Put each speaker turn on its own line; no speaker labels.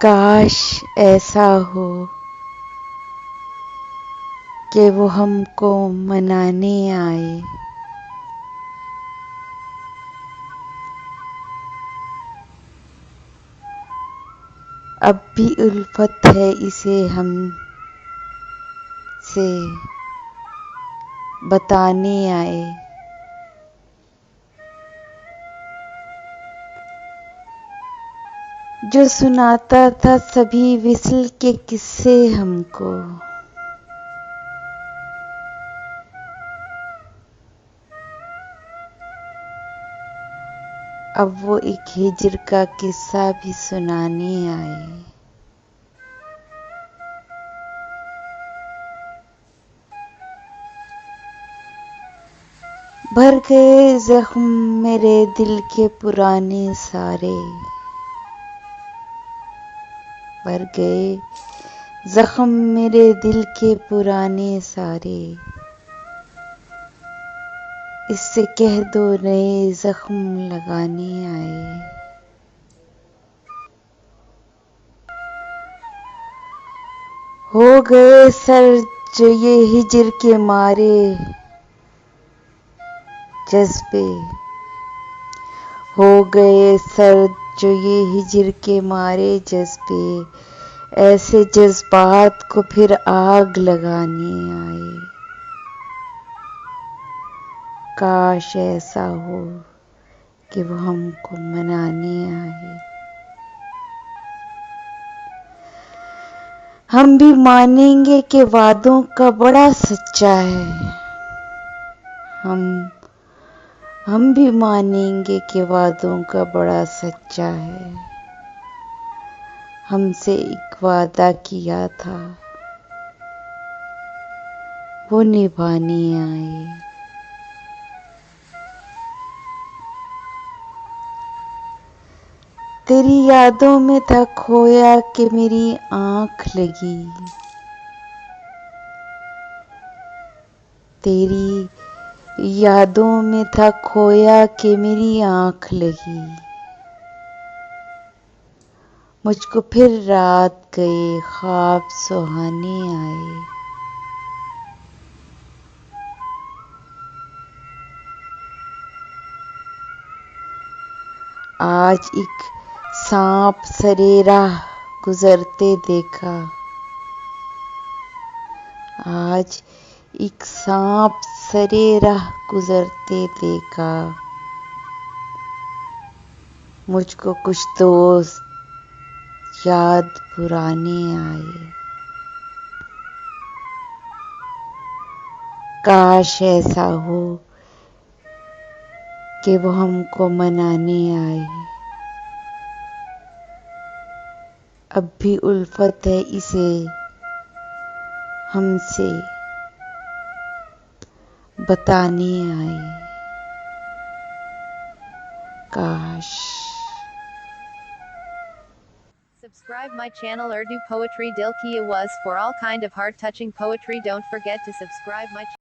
काश ऐसा हो कि वो हमको मनाने आए, अब भी उल्फत है इसे हमसे बताने आए। जो सुनाता था सभी विसल के किस्से हमको, अब वो एक हिजर का किस्सा भी सुनाने आए। भर गए जख्म मेरे दिल के पुराने सारे, भर गए जख्म मेरे दिल के पुराने सारे, इससे कह दो नए जख्म लगाने आए। हो गए सर जो ये हिजर के मारे जज्बे, हो गए सर जो ये हिजर के मारे जज्बे, ऐसे जज्बात को फिर आग लगाने आए। काश ऐसा हो कि वो हमको मनाने आए, हम भी मानेंगे कि वादों का बड़ा सच्चा है। हम भी मानेंगे कि वादों का बड़ा सच्चा है। हमसे एक वादा किया था वो निभाने आए। तेरी यादों में था खोया कि मेरी आँख लगी, तेरी यादों में था खोया कि मेरी आँख लगी, मुझको फिर रात गए ख्वाब सुहाने आए। आज एक सांप सरे राह गुजरते देखा, आज एक सांप सरे राह गुजरते देखा, मुझको कुछ दोस्त याद पुराने आए। काश ऐसा हो कि वो हमको मनाने आए, अब भी उल्फत है इसे हमसे बताने आए। काश।
Subscribe my channel Urdu Poetry Dil Ki Awaz for all kind of heart touching poetry. Don't forget to subscribe my channel.